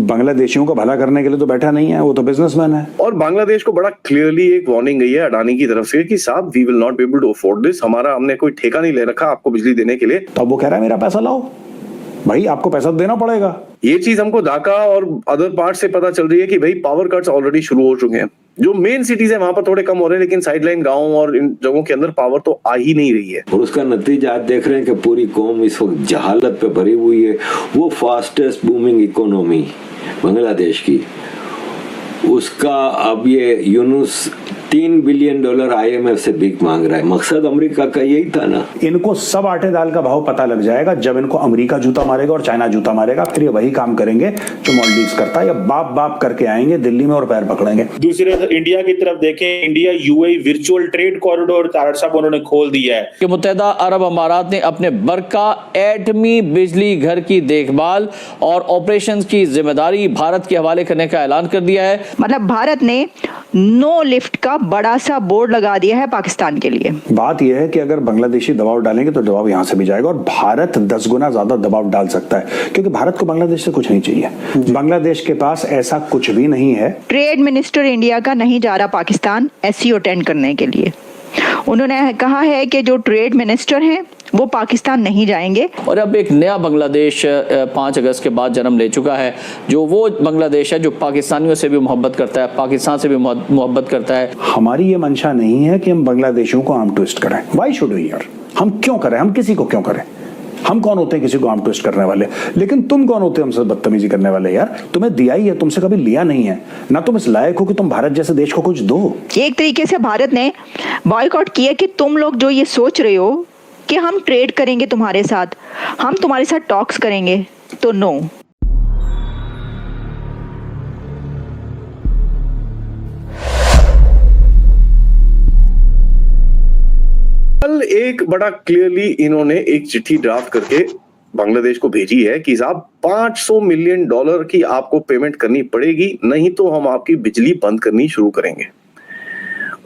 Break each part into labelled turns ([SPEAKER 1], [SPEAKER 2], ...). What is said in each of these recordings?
[SPEAKER 1] बांग्लादेशियों को भला करने के लिए तो बैठा नहीं है, वो तो बिजनेसमैन है।
[SPEAKER 2] और बांग्लादेश को बड़ा क्लियरली एक वार्निंग गई है अडानी की तरफ से कि साहब we will not be able to afford this, हमने कोई ठेका नहीं ले रखा आपको बिजली देने के लिए।
[SPEAKER 1] तो अब वो कह रहा है मेरा पैसा लाओ, भाई आपको पैसा देना पड़ेगा।
[SPEAKER 2] ये चीज हमको ढाका और अदर पार्ट से पता चल रही है कि भाई पावर कट्स ऑलरेडी शुरू हो चुके हैं। जो मेन सिटीज है वहां पर थोड़े कम हो रहे हैं, लेकिन साइडलाइन गांव और इन जगहों के अंदर पावर तो आ ही नहीं रही है।
[SPEAKER 3] और उसका नतीजा आप देख रहे हैं कि पूरी कौम इस वक्त जहालत पे भरी हुई है। वो फास्टेस्ट बूमिंग इकोनॉमी बांग्लादेश की, उसका अब ये यूनुस $3 बिलियन IMF से भीख मांग रहा है। मकसद अमेरिका का यही था ना।
[SPEAKER 1] इनको सब आटे दाल का भाव पता लग जाएगा जब इनको अमेरिका जूता मारेगा और चाइना जूता मारेगा, फिर ये वही काम करेंगे जो मालदीव्स करता है, या बाप बाप करके आएंगे दिल्ली में और पैर पकड़ेंगे।
[SPEAKER 4] दूसरी तरफ इंडिया की तरफ देखें, India UAE virtual trade corridor Tarar साहब उन्होंने खोल दिया है कि मुत्तहिदा अरब अमारात ने अपने बरका एटमी बिजली घर की देखभाल और ऑपरेशंस की जिम्मेदारी भारत के हवाले करने का ऐलान कर दिया है।
[SPEAKER 5] मतलब भारत ने नो लिफ्ट का बड़ा सा बोर्ड लगा दिया है पाकिस्तान के लिए।
[SPEAKER 1] बात यह है कि अगर बांग्लादेशी दबाव डालेंगे तो दबाव यहां से भी जाएगा, और भारत 10 गुना ज्यादा दबाव डाल सकता है, क्योंकि भारत को बांग्लादेश से कुछ नहीं चाहिए। बांग्लादेश के पास ऐसा कुछ भी नहीं है।
[SPEAKER 5] ट्रेड मिनिस्टर इंडिया का नहीं जा रहा पाकिस्तान SCO अटेंड करने के लिए। उन्होंने कहा है कि जो ट्रेड मिनिस्टर हैं वो पाकिस्तान नहीं जाएंगे।
[SPEAKER 6] और अब एक नया बांग्लादेश 5 अगस्त के बाद जन्म ले चुका है, जो वो बांग्लादेश है जो पाकिस्तानियों से भी मोहब्बत करता है, पाकिस्तान से भी मोहब्बत करता है।
[SPEAKER 1] हमारी ये मंशा नहीं है कि हम बांग्लादेशियों को आर्म ट्विस्ट करें। व्हाई शुड वी यार, हम क्यों करें, हम किसी को क्यों करें? हम कौन होते हैं किसी को आर्म ट्विस्ट करने वाले? लेकिन तुम कौन होते हैं हमसे बदतमीजी करने वाले? यार तुम्हें दिया ही है, तुमसे कभी लिया नहीं है ना। तुम इस लायक हो कि तुम भारत जैसे देश को कुछ दो।
[SPEAKER 5] एक तरीके से भारत ने बॉयकॉट किया कि तुम लोग जो ये सोच रहे हो कि हम ट्रेड करेंगे तुम्हारे साथ, हम तुम्हारे साथ टॉक्स करेंगे, तो नो।
[SPEAKER 2] कल एक बड़ा क्लियरली इन्होंने एक चिट्ठी ड्राफ्ट करके बांग्लादेश को भेजी है कि साहब $500 मिलियन की आपको पेमेंट करनी पड़ेगी, नहीं तो हम आपकी बिजली बंद करनी शुरू करेंगे।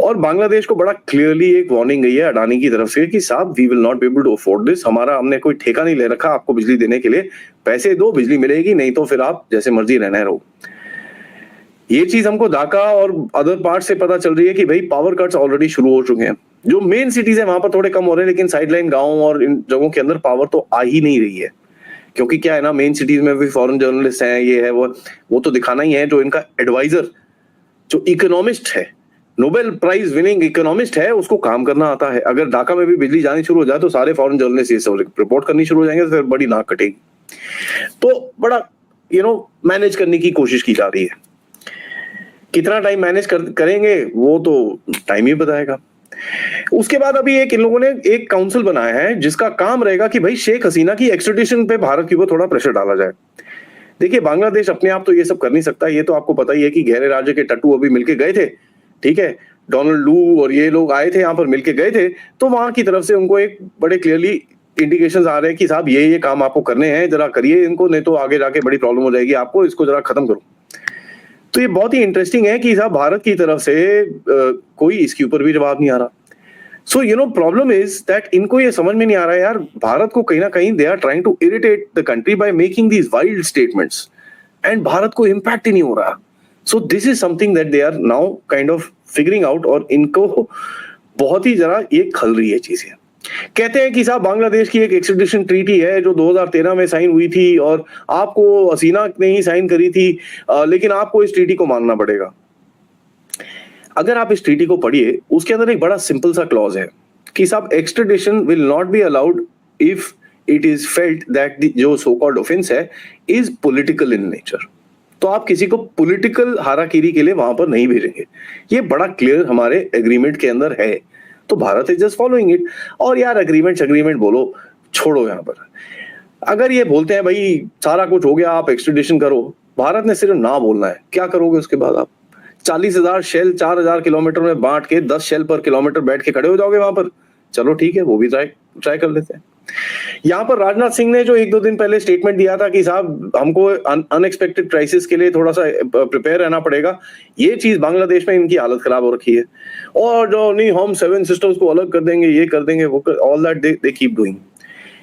[SPEAKER 2] और बांग्लादेश को बड़ा क्लियरली एक वार्निंग गई है अडानी की तरफ से कि साहब we will not be able to afford this, हमने कोई ठेका नहीं ले रखा आपको बिजली देने के लिए, पैसे दो बिजली मिलेगी, नहीं तो फिर आप जैसे मर्जी रहना रहो। ये चीज हमको ढाका और अदर पार्ट से पता चल रही है कि भाई पावर कट्स ऑलरेडी शुरू हो चुके हैं। जो मेन सिटीज है वहां पर थोड़े कम हो रहे हैं, लेकिन साइडलाइन गांव और इन जगहों के अंदर पावर तो आ ही नहीं रही है। क्योंकि क्या है ना, मेन सिटीज में भी फॉरेन जर्नलिस्ट हैं, ये है वो तो दिखाना ही है। जो इनका एडवाइजर जो इकोनॉमिस्ट है, नोबेल प्राइज विनिंग इकोनॉमिस्ट है, उसको काम करना आता है। अगर ढाका में भी बिजली जानी शुरू हो जाए तो सारे फॉरेन जर्नलिस्ट ये सब रिपोर्ट करनी शुरू हो जाएंगे, तो फिर बड़ी नाक कटेगी। तो बड़ा मैनेज करने की कोशिश की जा रही है। कितना टाइम मैनेज करेंगे वो तो टाइम ही बताएगा। उसके बाद अभी इन लोगों ने एक काउंसिल बनाया है जिसका काम रहेगा कि भाई शेख हसीना की एक्स्ट्रेडिशन पे भारत के ऊपर थोड़ा प्रेशर डाला जाए। देखिए, बांग्लादेश अपने आप तो ये सब कर नहीं सकता, ये तो आपको पता ही है कि गहरे राज्य के टट्टू अभी मिलके गए थे, ठीक है, डोनाल्ड लू और ये लोग आए थे यहाँ पर मिलके गए थे, तो वहां की तरफ से उनको एक बड़े क्लियरली इंडिकेशंस आ रहे हैं कि साहब ये काम आपको करने हैं, जरा करिए इनको, नहीं तो आगे जाके बड़ी प्रॉब्लम हो जाएगी आपको, इसको जरा खत्म करो। तो ये बहुत ही इंटरेस्टिंग है कि साहब भारत की तरफ से कोई इसके ऊपर भी जवाब नहीं आ रहा। सो प्रॉब्लम इज दैट इनको ये समझ में नहीं आ रहा है यार, भारत को कहीं ना कहीं they are trying to irritate the country by making these wild statements, and Bharat को इम्पैक्ट ही नहीं हो रहा। So this is something that they are now kind of figuring out, और इनको बहुत ही जरा ये खल रही है चीजें। कहते हैं कि साहब बांग्लादेश की एक एक्स्ट्रेडिशन ट्रीटी है जो 2013 में साइन हुई थी, और आपको हसीना ने ही साइन करी थी, लेकिन आपको इस ट्रीटी को मानना पड़ेगा। अगर आप इस ट्रीटी को पढ़िए, उसके अंदर एक बड़ा सिंपल सा क्लॉज है कि साहब extradition will not be allowed if it is felt that जो सो कॉल्ड ऑफेंस है इज पॉलिटिकल इन नेचर। तो आप किसी को पॉलिटिकल हाराकीरी के लिए वहां पर नहीं भेजेंगे, ये बड़ा क्लियर हमारे एग्रीमेंट के अंदर है। तो Bharat is just following it. और यार एग्रीमेंट बोलो, छोड़ो। यहाँ पर अगर ये बोलते हैं भाई सारा कुछ हो गया, आप एक्सट्रेडिशन करो, भारत ने सिर्फ ना बोलना है, क्या करोगे उसके बाद? आप 40,000 शेल 4,000 किलोमीटर में बांट के 10 शेल पर किलोमीटर बैठ के खड़े हो जाओगे वहां पर? चलो ठीक है, वो भी ट्राई कर लेते हैं। यहाँ पर राजनाथ सिंह ने जो 1-2 दिन पहले स्टेटमेंट दिया था कि साहब हमको अनएक्सपेक्टेड क्राइसिस के लिए थोड़ा सा प्रिपेयर रहना पड़ेगा, ये चीज बांग्लादेश में इनकी हालत खराब हो रखी है। और जो नहीं हम 7 सिस्टर्स को अलग कर देंगे, ये कर देंगे, वो all that they keep doing.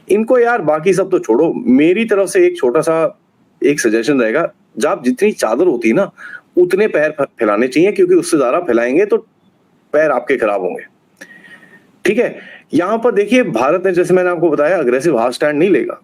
[SPEAKER 2] इनको यार बाकी सब तो छोड़ो, मेरी तरफ से एक छोटा सा एक सजेशन रहेगा, जब जितनी चादर होती है ना उतने पैर फैलाने चाहिए, क्योंकि उससे ज्यादा फैलाएंगे तो पैर आपके खराब होंगे। ठीक है, यहां पर देखिए भारत ने, जैसे मैंने आपको बताया, अग्रेसिव हार्ड स्टैंड नहीं लेगा,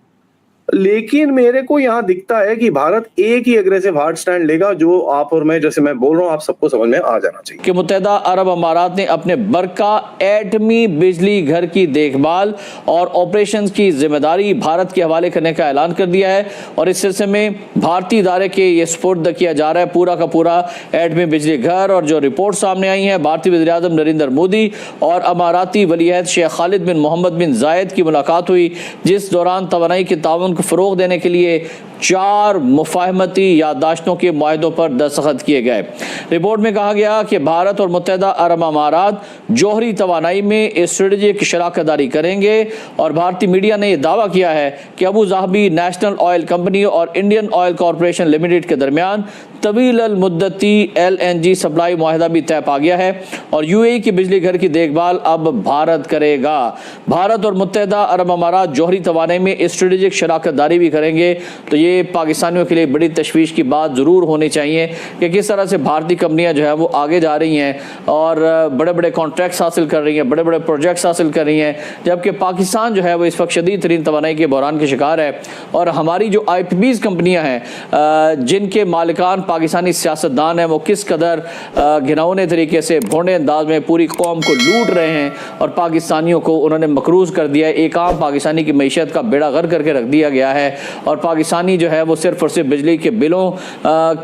[SPEAKER 2] लेकिन मेरे को यहां दिखता है कि भारत एक ही अग्रेसिव हार्ड स्टैंड लेगा, जो आप और मैं, जैसे मैं बोल रहा हूं, आप सबको समझ में आ जाना चाहिए
[SPEAKER 6] कि मुत्तहिदा अरब अमारात ने अपने बरका एटमी बिजली घर की देखभाल और ऑपरेशंस की जिम्मेदारी भारत के हवाले करने का ऐलान कर दिया है, और इस सिलसिले में भारतीय इदारे के ये सुपुर्द किया जा रहा है पूरा का पूरा एटमी बिजली घर। और जो रिपोर्ट सामने आई है, भारतीय वज़ीर आज़म नरेंद्र मोदी और अमाराती वलीअहद शेख खालिद बिन मोहम्मद बिन जायद की मुलाकात हुई, जिस दौरान तवानाई के ताउन को फ़रोग़ देने के लिए 4 मुफ़ाहमती याददाश्तों के मुआहदों पर दस्तखत किए गए। रिपोर्ट में कहा गया कि भारत और मुत्तहिदा अरब अमारात जौहरी तवानाई में स्ट्रेटेजिक शराकत करेंगे, और भारतीय मीडिया ने यह दावा किया है कि Abu Dhabi national oil company और इंडियन ऑयल कॉरपोरेशन लिमिटेड के दरमियान तवील अल मुद्दती LNG सप्लाई मुआहदा भी तय पा गया है, और UAE की बिजली घर की देखभाल अब भारत करेगा। भारत और मुत्तहिदा अरब अमारात जौहरी तवानाई में स्ट्रेटेजिक शराकत दारी भी करेंगे। तो ये पाकिस्तानियों के लिए बड़ी तशवीश की बात ज़रूर होनी चाहिए कि किस तरह से भारतीय कंपनियां जो है वो आगे जा रही हैं और बड़े बड़े कॉन्ट्रैक्ट्स हासिल कर रही हैं, बड़े बड़े प्रोजेक्ट्स हासिल कर रही हैं, जबकि पाकिस्तान जो है वो इस वक्त शदीद तरीन तवानाई के बहरान के शिकार है। और हमारी जो IPPs कंपनियाँ हैं जिनके मालिकान पाकिस्तानी सियासतदान हैं, वो किस कदर घिनौने तरीके से भोंडे अंदाज में पूरी कौम को लूट रहे हैं और पाकिस्तानियों को उन्होंने मकरूज कर दिया है। एक आम पाकिस्तानी की मईशत का बेड़ा गर्क करके रख दिया गया है, और पाकिस्तानी जो है वो सिर्फ और सिर्फ बिजली के बिलों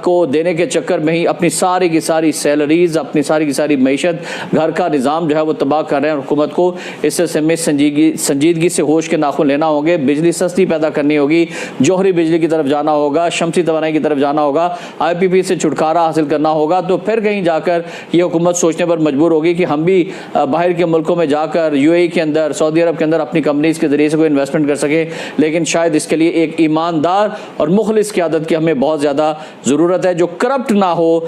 [SPEAKER 6] को देने के चक्कर में ही अपनी सारी की सारी सैलरीज, अपनी सारी की सारी मईशत, घर का निज़ाम जो है वो तबाह कर रहे हैं। हुकूमत को इस सिलसिले में संजीदगी से होश के नाखून लेना होंगे, बिजली सस्ती पैदा करनी होगी, जौहरी बिजली की तरफ जाना होगा, शमसी तवानाई की तरफ जाना होगा, IPP से छुटकारा हासिल करना होगा। तो फिर कहीं जाकर ये हुकूमत सोचने पर मजबूर होगी कि हम भी बाहर के मुल्कों में जाकर UAE के अंदर, सऊदी अरब के अंदर अपनी कंपनीज़ के ज़रिए से कोई इन्वेस्टमेंट कर सके। लेकिन शायद इसके लिए एक ईमानदार और मुखलिस क़यादत की हमें बहुत ज़्यादा ज़रूरत है, जो करप्ट ना हो।